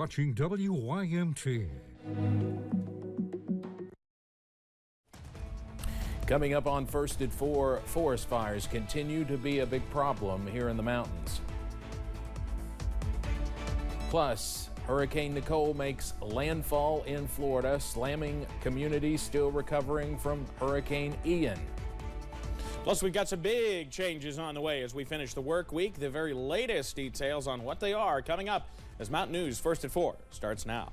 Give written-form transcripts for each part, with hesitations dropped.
watching WYMT. Coming up on First at 4, forest fires continue to be a big problem here in the mountains. Plus, Hurricane Nicole makes landfall in Florida, slamming communities still recovering from Hurricane Ian. Plus, we've got some big changes on the way as we finish the work week. The very latest details on what they are coming up as Mountain News First at 4 starts now.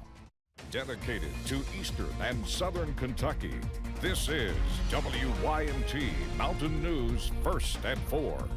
Dedicated to Eastern and Southern Kentucky, this is WYMT Mountain News First at 4.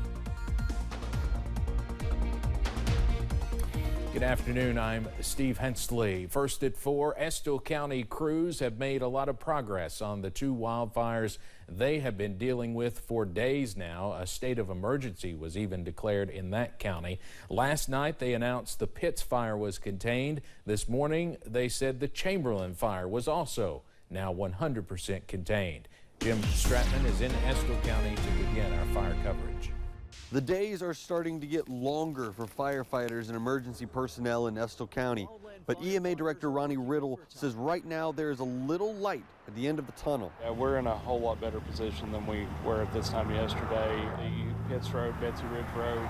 Good afternoon, I'm Steve Hensley. First at 4, Estill County crews have made a lot of progress on the 2 wildfires they have been dealing with for days now. A state of emergency was even declared in that county. Last night they announced the Pitts fire was contained. This morning they said the Chamberlain fire was also now 100% contained. Jim Stratman is in Estill County to begin our fire coverage. The days are starting to get longer for firefighters and emergency personnel in Estill County, but EMA Director Ronnie Riddle says right now there is a little light at the end of the tunnel. Yeah, we're in a whole lot better position than we were at this time yesterday. The Pitts Road, Betsy Ridge Road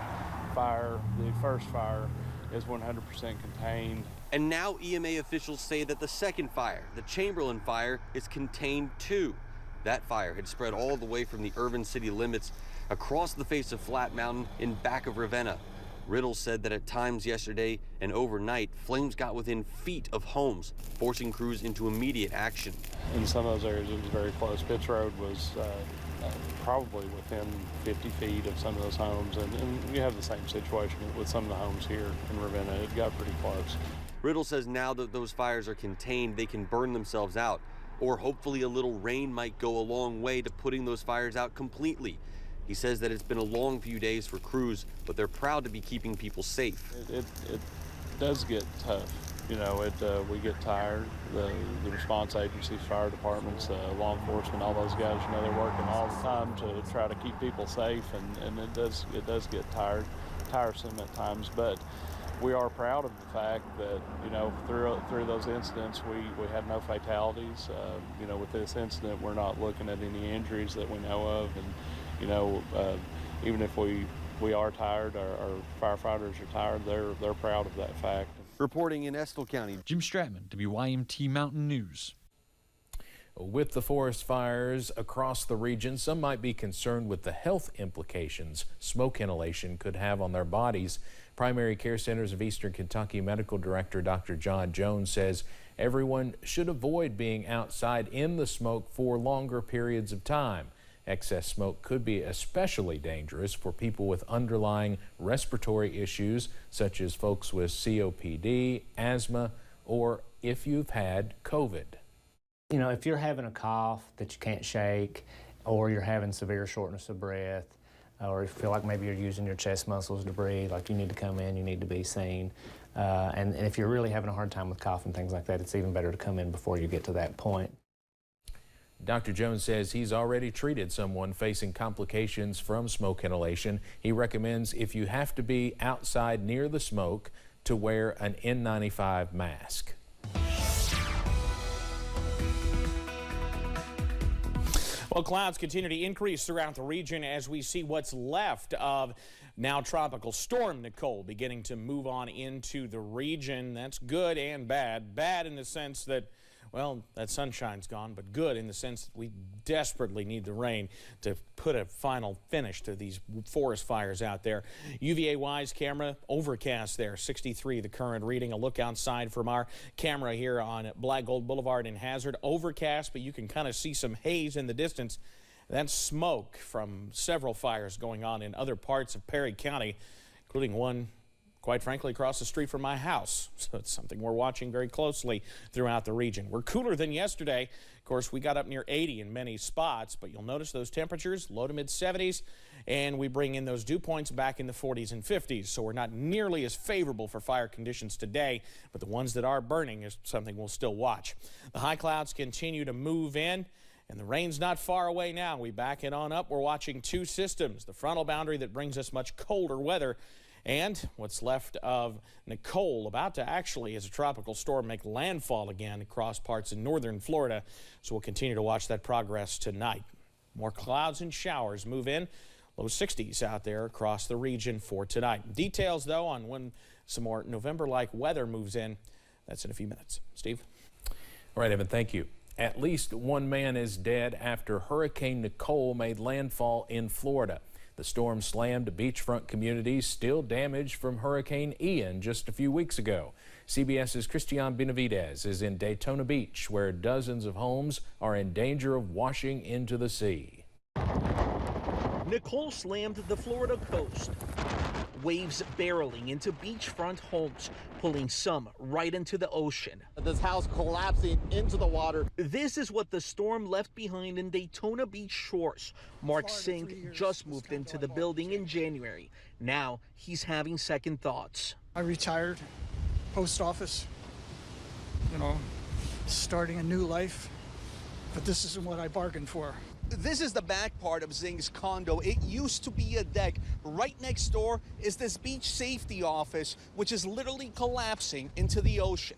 fire, the first fire, is 100% contained. And now EMA officials say that the second fire, the Chamberlain fire, is contained too. That fire had spread all the way from the Irvine city limits across the face of Flat Mountain in back of Ravenna. Riddle said that at times yesterday and overnight, flames got within feet of homes, forcing crews into immediate action. In some of those areas, it was very close. Pitts Road was probably within 50 feet of some of those homes, and you have the same situation with some of the homes here in Ravenna. It got pretty close. Riddle says now that those fires are contained, they can burn themselves out, or hopefully a little rain might go a long way to putting those fires out completely. He says that it's been a long few days for crews, but they're proud to be keeping people safe. It does get tough. You know, we get tired. The response agencies, fire departments, law enforcement, all those guys, you know, they're working all the time to try to keep people safe, and it does get tiresome at times. But we are proud of the fact that, you know, through those incidents, we had no fatalities. You know, with this incident, we're not looking at any injuries that we know of, and you know, even if we are tired, our firefighters are tired, they're proud of that fact. Reporting in Estill County, Jim Stratman, WYMT Mountain News. With the forest fires across the region, some might be concerned with the health implications smoke inhalation could have on their bodies. Primary Care Centers of Eastern Kentucky Medical Director Dr. John Jones says everyone should avoid being outside in the smoke for longer periods of time. Excess smoke could be especially dangerous for people with underlying respiratory issues, such as folks with COPD, asthma, or if you've had COVID. You know, if you're having a cough that you can't shake, or you're having severe shortness of breath, or you feel like maybe you're using your chest muscles to breathe, like you need to come in, you need to be seen. And if you're really having a hard time with cough and things like that, it's even better to come in before you get to that point. Dr. Jones says he's already treated someone facing complications from smoke inhalation. He recommends if you have to be outside near the smoke to wear an N95 mask. Well, clouds continue to increase throughout the region as we see what's left of now Tropical Storm Nicole beginning to move on into the region. That's good and bad. Bad in the sense that, well, that sunshine's gone, but good in the sense that we desperately need the rain to put a final finish to these forest fires out there. UVA-wise camera, overcast there, 63 the current reading. A look outside from our camera here on Black Gold Boulevard in Hazard. Overcast, but you can kind of see some haze in the distance. That's smoke from several fires going on in other parts of Perry County, including one, quite frankly, across the street from my house. So it's something we're watching very closely throughout the region. We're cooler than yesterday. Of course, we got up near 80 in many spots, but you'll notice those temperatures, low to mid 70s, and we bring in those dew points back in the 40s and 50s. So we're not nearly as favorable for fire conditions today, but the ones that are burning is something we'll still watch. The high clouds continue to move in, and the rain's not far away now. We back it on up. We're watching two systems, the frontal boundary that brings us much colder weather, And what's left of Nicole, about to actually, as a tropical storm, make landfall again across parts of northern Florida. So we'll continue to watch that progress tonight. More clouds and showers move in. Low 60s out there across the region for tonight. Details, though, on when some more November-like weather moves in. That's in a few minutes. Steve? All right, Evan, thank you. At least one man is dead after Hurricane Nicole made landfall in Florida. The storm slammed beachfront communities still damaged from Hurricane Ian just a few weeks ago. CBS's Christian Benavidez is in Daytona Beach, where dozens of homes are in danger of washing into the sea. Nicole slammed the Florida coast. Waves barreling into beachfront homes, pulling some right into the ocean. This house collapsing into the water. This is what the storm left behind in Daytona Beach shores. Mark Sink just moved into the building in January. Now he's having second thoughts. I retired, post office, starting a new life, but this isn't what I bargained for. This is the back part of Zink's condo. It used to be a deck. Right next door is this beach safety office, which is literally collapsing into the ocean.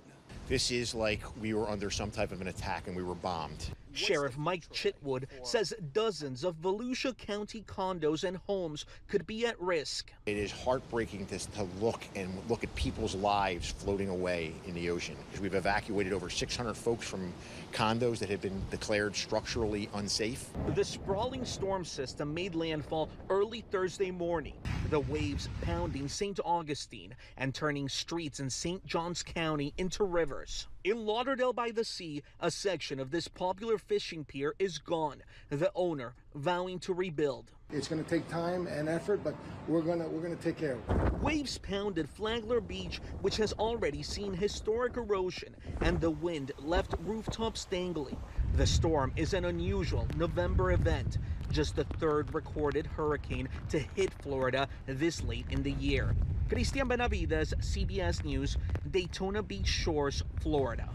This is like we were under some type of an attack and we were bombed. Sheriff Mike Chitwood says dozens of Volusia County condos and homes could be at risk. It is heartbreaking to look at people's lives floating away in the ocean. We've evacuated over 600 folks from condos that had been declared structurally unsafe. The sprawling storm system made landfall early Thursday morning. The waves pounding St. Augustine and turning streets in St. Johns County into rivers. In Lauderdale by the Sea, a section of this popular fishing pier is gone, the owner vowing to rebuild. It's going to take time and effort, but we're going to take care of it. Waves pounded Flagler Beach, which has already seen historic erosion, and the wind left rooftops dangling. The storm is an unusual November event, just the third recorded hurricane to hit Florida this late in the year. Christian Benavidez, CBS News, Daytona Beach Shores, Florida.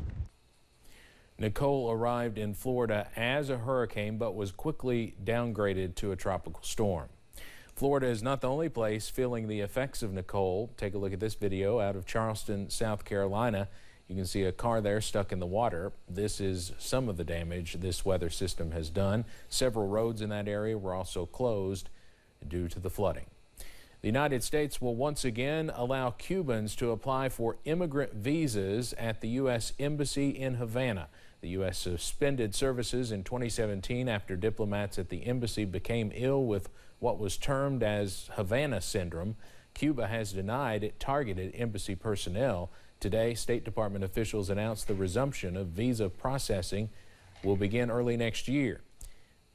Nicole arrived in Florida as a hurricane but was quickly downgraded to a tropical storm. Florida is not the only place feeling the effects of Nicole. Take a look at this video out of Charleston, South Carolina. You can see a car there stuck in the water. This is some of the damage this weather system has done. Several roads in that area were also closed due to the flooding. The United States will once again allow Cubans to apply for immigrant visas at the U.S. Embassy in Havana. The U.S. suspended services in 2017 after diplomats at the embassy became ill with what was termed as Havana syndrome. Cuba has denied it targeted embassy personnel. Today, State Department officials announced the resumption of visa processing will begin early next year,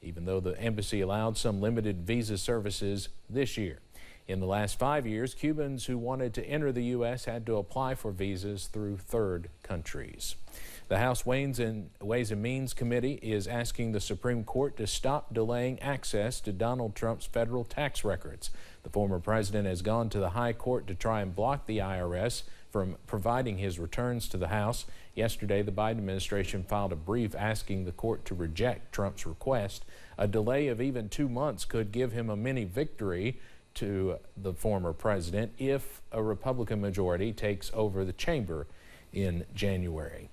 even though the embassy allowed some limited visa services this year. In the last 5 years, Cubans who wanted to enter the U.S. had to apply for visas through third countries. The House Ways and Means Committee is asking the Supreme Court to stop delaying access to Donald Trump's federal tax records. The former president has gone to the High Court to try and block the IRS from providing his returns to the House. Yesterday, the Biden administration filed a brief asking the court to reject Trump's request. A delay of even 2 months could give him a mini victory to the former president if a Republican majority takes over the chamber in January.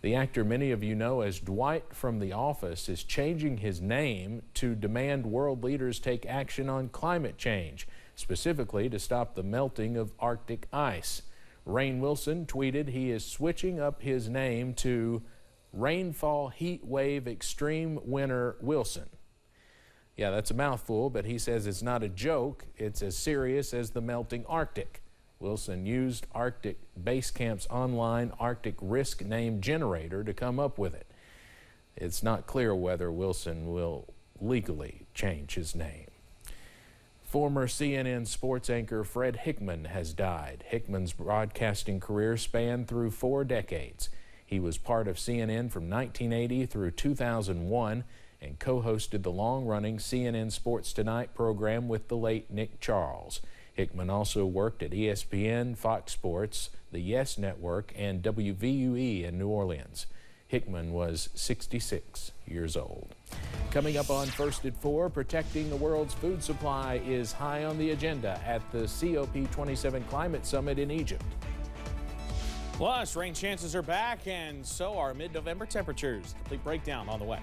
The actor many of you know as Dwight from The Office is changing his name to demand world leaders take action on climate change, specifically to stop the melting of Arctic ice. Rainn Wilson tweeted he is switching up his name to Rainfall Heat Wave Extreme Winter Wilson. Yeah, that's a mouthful, but he says it's not a joke. It's as serious as the melting Arctic. Wilson used Arctic Base Camp's online Arctic risk name generator to come up with it. It's not clear whether Wilson will legally change his name. Former CNN sports anchor Fred Hickman has died. Hickman's broadcasting career spanned through 4 decades. He was part of CNN from 1980 through 2001 and co-hosted the long-running CNN Sports Tonight program with the late Nick Charles. Hickman also worked at ESPN, Fox Sports, the Yes Network, and WVUE in New Orleans. Hickman was 66 years old. Coming up on First at 4, protecting the world's food supply is high on the agenda at the COP27 Climate Summit in Egypt. Plus, rain chances are back, and so are mid-November temperatures. Complete breakdown on the way.